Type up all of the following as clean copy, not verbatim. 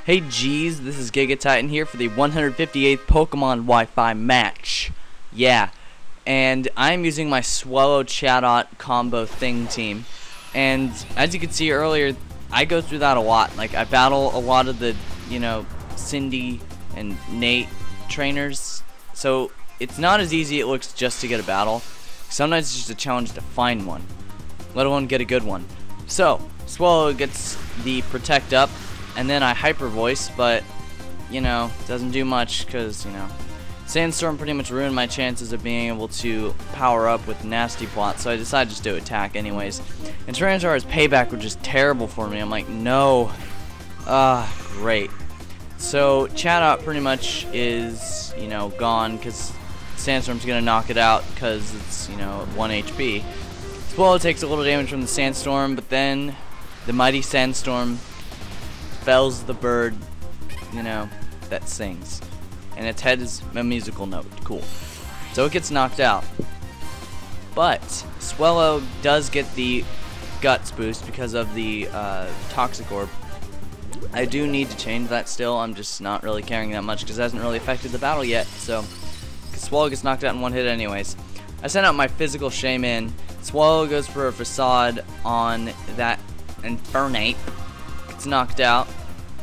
Hey G's, this is Giga Titan here for the 158th Pokemon Wi-Fi match. Yeah, and I'm using my Swellow Chatot combo thing team. And as you can see earlier, I go through that a lot. Like, I battle a lot of the, Cindy and Nate trainers. So it's not as easy it looks just to get a battle. Sometimes it's just a challenge to find one, let alone get a good one. So Swellow gets the Protect up, and then I Hyper Voice, but doesn't do much because Sandstorm pretty much ruined my chances of being able to power up with Nasty Plot, so I decided just to attack anyways. And Tyranitar's payback was just terrible for me. I'm like, no. Great. So Chatot pretty much is, gone because Sandstorm's gonna knock it out because it's, 1 HP. Swellow takes a little damage from the Sandstorm, but then the mighty Sandstorm fells the bird, that sings. And its head is a musical note. Cool. So it gets knocked out. But Swellow does get the Guts boost because of the Toxic Orb. I do need to change that still. I'm just not really caring that much because it hasn't really affected the battle yet. So Swellow gets knocked out in one hit anyways. I sent out my physical Shaman. Swellow goes for a Facade on that Infernape. Gets knocked out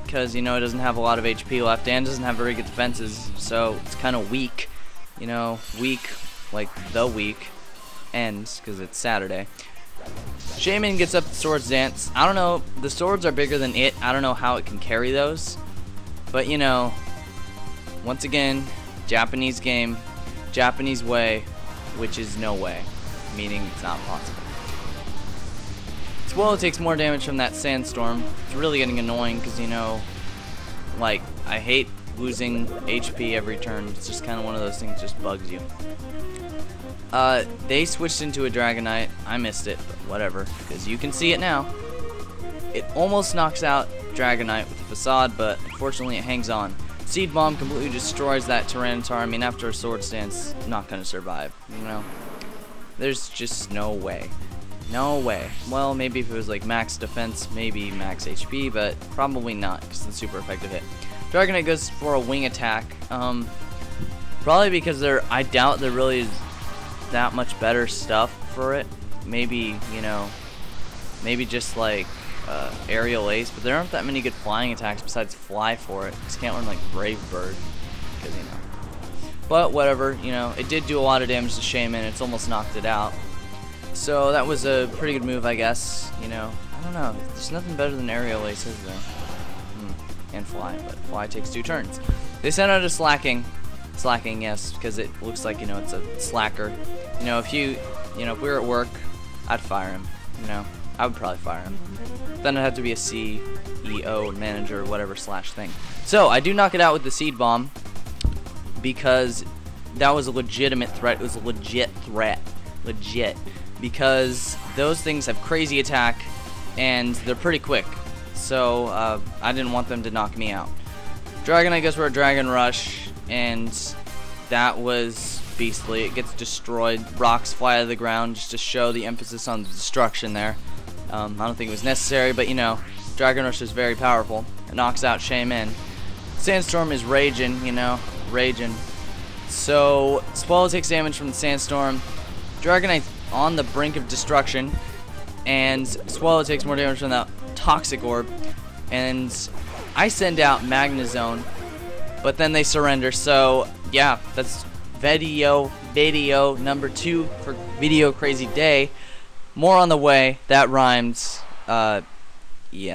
because it doesn't have a lot of HP left and doesn't have very good defenses, so it's kind of weak. Weak like the week ends because it's Saturday. Shaman gets up the Swords Dance. I don't know, the swords are bigger than it. I don't know how it can carry those, but once again, Japanese game, Japanese way, which is no way, meaning it's not possible. Swellow takes more damage from that Sandstorm. It's really getting annoying because, I hate losing HP every turn. It's just kind of one of those things that just bugs you. They switched into a Dragonite. I missed it, but whatever, because you can see it now. It almost knocks out Dragonite with the Facade, but unfortunately it hangs on. Seed Bomb completely destroys that Tyranitar. I mean, after a Swords Dance, not going to survive, There's just no way. No way. Well, maybe if it was like max defense, maybe max HP, but probably not because it's a super effective hit. Dragonite goes for a wing attack. Probably because I doubt there really is that much better stuff for it. Maybe, maybe just like Aerial Ace, but there aren't that many good flying attacks besides Fly for it. Just can't learn like Brave Bird because But whatever, it did do a lot of damage to Shaman. It's almost knocked it out. So that was a pretty good move, I guess. I don't know. There's nothing better than Aerial Ace, is there? And Fly, but Fly takes 2 turns. They sent out a Slacking. Slacking, yes, because it looks like, it's a slacker. If if we were at work, I'd fire him. I would probably fire him. Then it'd have to be a CEO, manager, whatever /thing. So I do knock it out with the Seed Bomb because that was a legitimate threat. It was a legit threat. Legit. Because those things have crazy attack and they're pretty quick, so I didn't want them to knock me out. Dragonite goes for a Dragon Rush, and that was beastly. It gets destroyed. Rocks fly out of the ground just to show the emphasis on the destruction there. I don't think it was necessary, but Dragon Rush is very powerful. It knocks out Shaman. Sandstorm is raging, raging. So Swellow takes damage from the Sandstorm. Dragonite's on the brink of destruction, and Swellow takes more damage from that Toxic Orb, and I send out Magnezone, but then they surrender. So yeah, that's video number 2 for Video Crazy Day. More on the way. That rhymes.